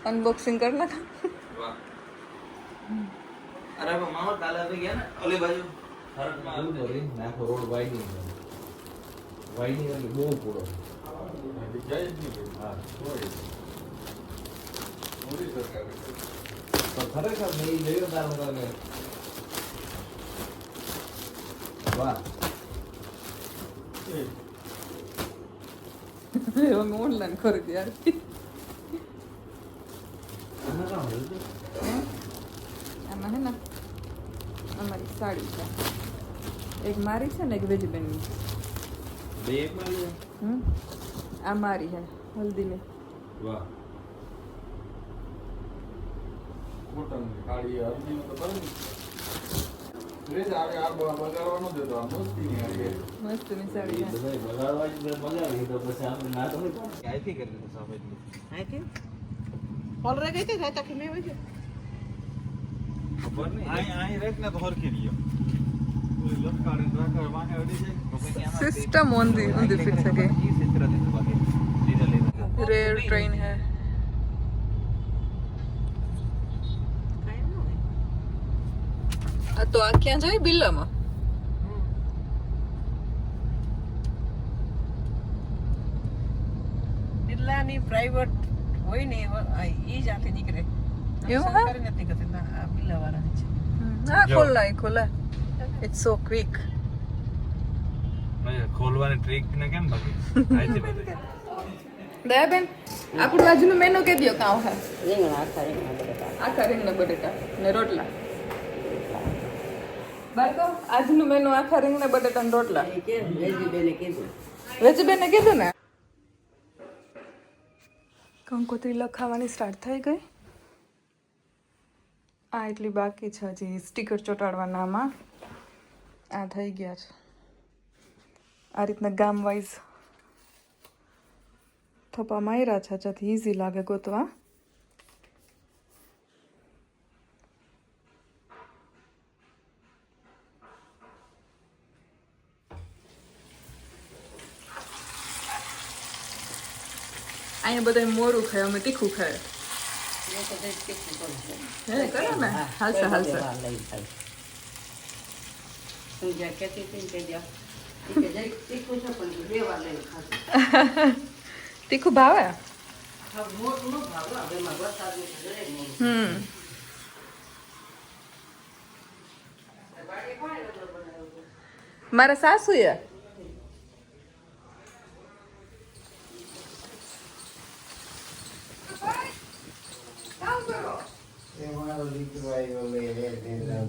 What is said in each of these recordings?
Unboxing करना था। वाह अरे मामा काला पे गया ना ओले बाजू हरक में आलू बोली ना रोड वाइडिंग એટલે બહુ પૂરો જાય જ નહીં હા મોદી સરકાર તો ખરેખર મેં જોયો તારો તમે વાહ हम ऑनलाइन खरीद यार આમાં હે ને અમારી સાડી છે એક મારી છે ને એક વેજીબેનની બે એક માં લે આ મારી હે હલ્દી ની વાહ કોટન કાળી હલ્દી નો તો બરાબર રે આવે આ બગાડવાનો દેતો આ મસ્તી ની આવી મસ્ત ની સાડી હે ભાઈ બગાડવાની તો બગાડી તો પછી આપણે ના તો ક્યાંથી કરી દીધું સાહેબ આથી કોલ રે ગઈ હતી રાતા કે મે હોય ખબર નહીં આઈ રેક ને તો હરખી રહ્યો ઓલી લટકાડે રાખે વાંગે અડી જાય તો પછી આમાં सिस्टम ऑन दी फिर सके ઈ ચિત્ર દીધું બાકી લીધા લીધા रेल ट्रेन है કાઈ ન હોય આ તો આ ક્યાં જાય બિલ્લામાં બિરલાની પ્રાઇવેટ હોય ને ઈ જ આથી નીકળે એવું હે? સરકારી નથી કરતી ના આ બિરલાવાળાની છે હા ખોલા ઇટ્સ સો ક્વિક ભાઈ ખોલવાની ટ્રીક ને કેમ બાકી આઈથી બધું દયાબેન આપણું આજનું મેનુ કહી દો કાં હે રીંગણા આખા રીંગણા બટેટા આખા રીંગણા બટેટા ને રોટલા બાળકો આજનું મેનુ આખા રીંગણા બટેટા ને રોટલા એ કે વેજીબેને કીધું વેજીબેને કીધું ને કંકોત્રી લખાવાની સ્ટાર્ટ થઈ ગઈ આ એટલી બાકી છે હજી સ્ટીકર ચોંટાડવાનામાં આ થઈ ગયા છે આ રીતના ગામ વાઇઝ થપ્પા માર્યા છે જેથી ઇઝી લાગે ગોતવા અહીંયા બધા મોરું ખાય અમે તીખું ખાય એ તો દઈ તીખું કરું હે કરો ને હાલશે હાલશે તું જ્યાં કહેતી હતી ને તે જ્યાં કે જઈ તીખું છે પણ બે વાર લઈને ખાધું તીખું ભાવે હા મોટું ન ભાવે હવે એમાં વરસાદનું છે જરાય મોટું વાડી કોણે નતો બનાવ્યું મારા સાસુએ મારો દીકરો આવ્યો લે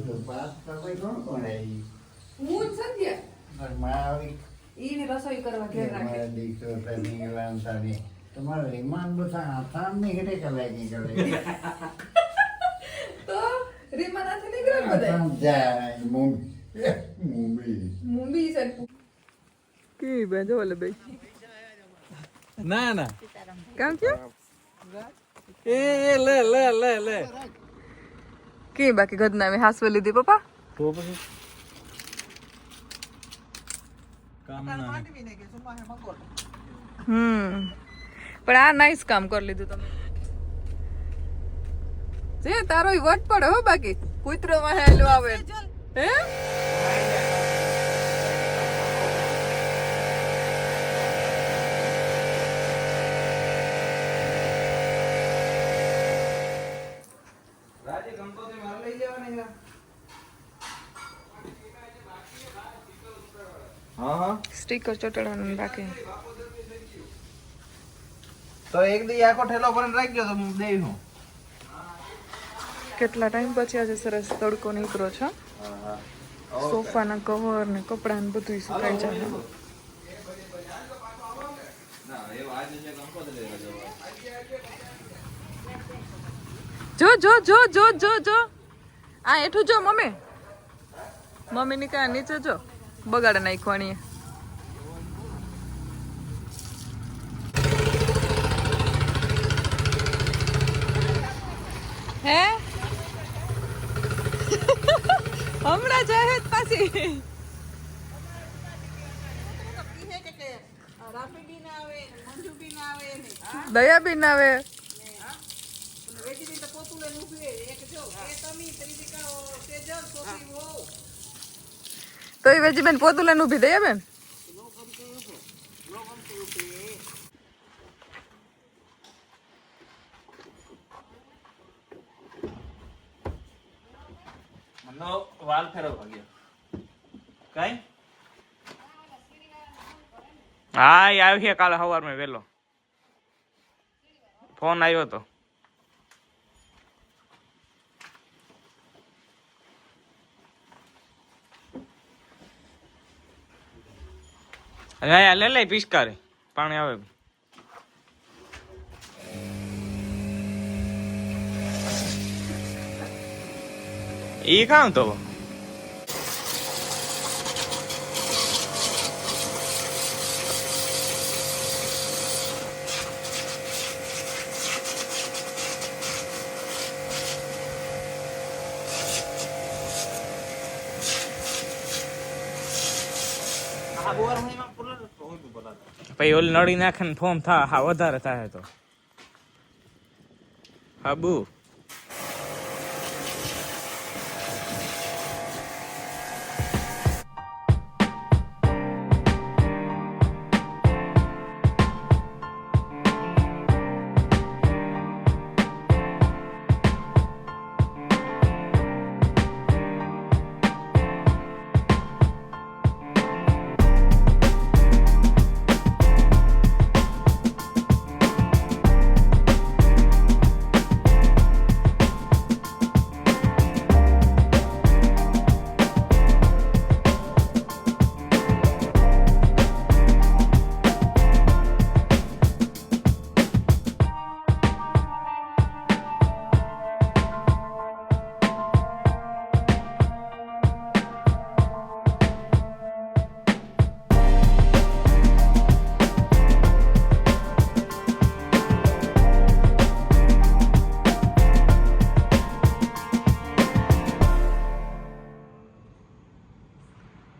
તો પાસ કરવા કોણ કોણ આવી હું જ સત્ય પણ મારી ઈ રસોઈ કરવા ઘેર રાખે મારા દીકરો તને વાંધા તમારો વિમાન બધા આસામ ની ઘરે કલાઈ નીકળે તો રીમાનાથી નીકળે બધા આસામ જાય મુંબઈ મુંબઈ સાઈડ કે બેજો ઓલે બે ના ના કામ કે એ લે લે લે લે કે બાકી ગદનામે હાસવે લીધી પપ્પા તો પછી કામ ના માંડવીને કે સુમા હે મગોળ પણ આ નાઈસ કામ કરી લીધું તમે જે તારો ઈ વટ પડે હો બાકી કૂતરો માં હેલો આવે હે રાજી કંકોત્રી મારે લઈ જવાની છે હા હા સ્ટીકર ચોટાડવાનું બાકી તો એક દી આખો ઠેલો ભરીને રાખજો તો હું દેઈ હું કેટલા ટાઈમ પછી આજે સરસ તડકો નીકળ્યો છે સોફાના કવર ને કપડા ને બધું સુકાઈ જાય ના એ આજે જે કંકોત્રી લેવા જવા જો જો જો જો જો જો આ એઠું જો મમ્મી મમ્મી ની કાં નીચે જો બગાડે નાખવાની હે હમણાં જાય પાછી રાફી બી ના આવે મંજુ બી ના આવે ને દયા બી ના આવે તો એ વેજી બેન પોતું લઈને ઊભી થઈ બેન. વાલ ફેરવવા ગયો કઈ હા એ આવ્યો છે કાલે સવારમાં વહેલો ફોન આવ્યો હતો. લે લે પિચકારી પાણી આવે. ઈ કામ તો પછી ઓલી નળી નાખે ને ફોર્મ થા હા વધારે થાય તો હાબુ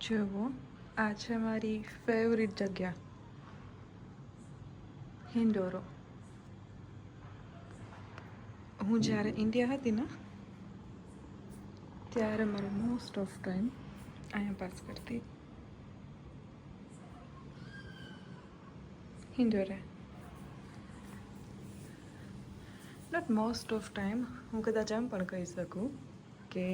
જુઓ આ છે મારી ફેવરિટ જગ્યા હિંડોરો. હું જ્યારે ઇન્ડિયા હતી ને ત્યારે મારો મોસ્ટ ઓફ ટાઈમ અહીંયા પાસ કરતી. હિંડોરે નોટ મોસ્ટ ઓફ ટાઈમ, હું કદાચ એમ પણ કહી શકું કે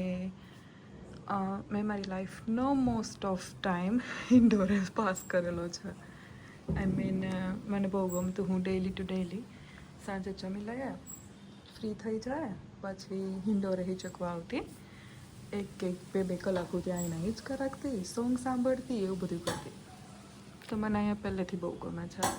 મેં મારી લાઈફનો મોસ્ટ ઓફ ટાઈમ ઇન્ડોરે પાસ કરેલો છે. આઈ મીન મને બહુ ગમતું. હું ડેઈલી ટુ ડેઈલી સાંજે જમી લઈએ, ફ્રી થઈ જાય પછી ઇન્ડોરે હિચકવા આવતી. એક બે કલાક સુધી આવીને હિંચકા રાખતી, સોંગ સાંભળતી, એવું બધું કરતી. તો મને અહીંયા પહેલેથી બહુ ગમે છે.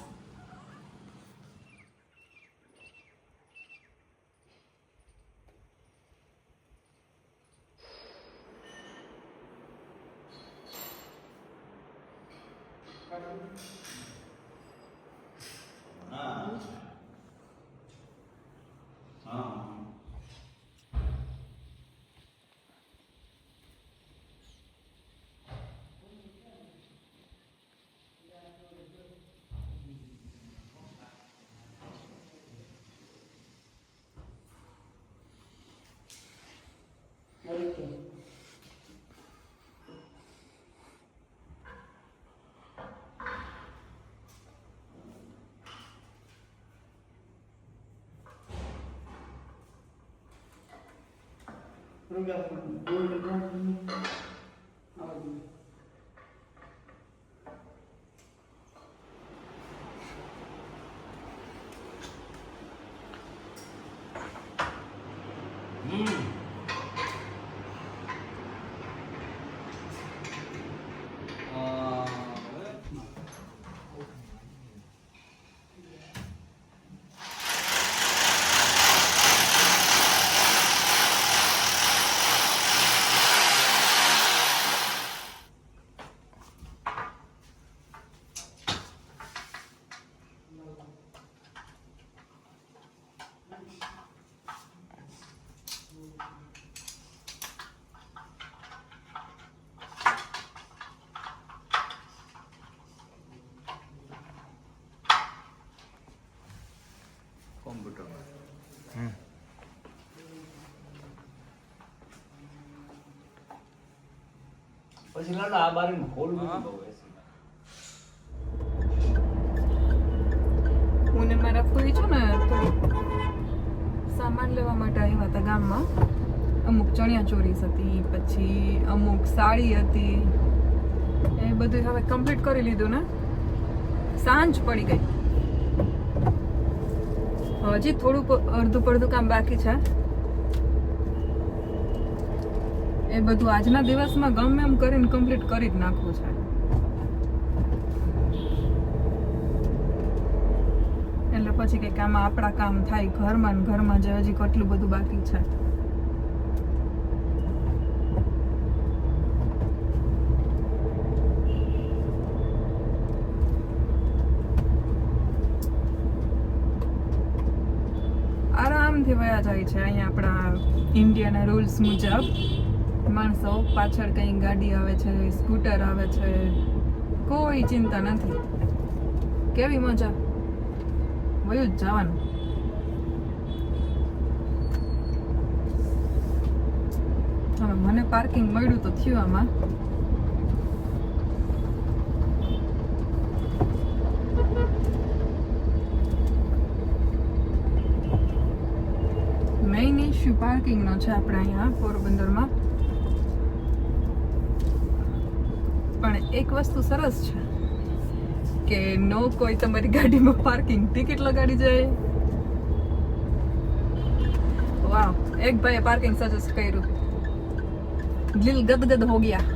પછી લાડો આ બારીનું ખોલવું હા. બહુ એસી. હું ને મારા ફોઈ છે ને થોડુંક સામાન લેવા માટે આવ્યા હતા ગામમાં. અમુક ચણિયા ચોરીસ હતી, પછી અમુક સાડી હતી, એ બધું હવે કમ્પ્લીટ કરી લીધું ને. સાંજ પડી ગઈ, હજી થોડું અડધું પડધું કામ બાકી છે. એ બધું આજના દિવસમાં ગમે એમ કરીને કમ્પ્લીટ કરી જ નાખવું છે. એટલે પછી કંઈક આમાં આપણા કામ થાય ઘરમાં ને ઘરમાં જે હજી કેટલું બધું બાકી છે. આરામથી વયા જાય છે અહીંયા આપણા ઇન્ડિયાના રૂલ્સ મુજબ. માણસો પાછળ કંઈ ગાડી આવે છે, સ્કૂટર આવે છે, કોઈ ચિંતા નથી. કેવી મજા, વયું જ જવાનું. હવે મને પાર્કિંગ મળ્યું તો થયું આમાં. મેઇન ઇશ્યુ પાર્કિંગનો છે આપણે અહીંયા પોરબંદરમાં. પણ એક વસ્તુ સરસ છે કે નો કોઈ તમારી ગાડીમાં પાર્કિંગ ટિકિટ લગાડી જાય. વાહ, એક ભાઈએ પાર્કિંગ સજેસ્ટ કર્યું, દિલ ગદગદ હો ગયા.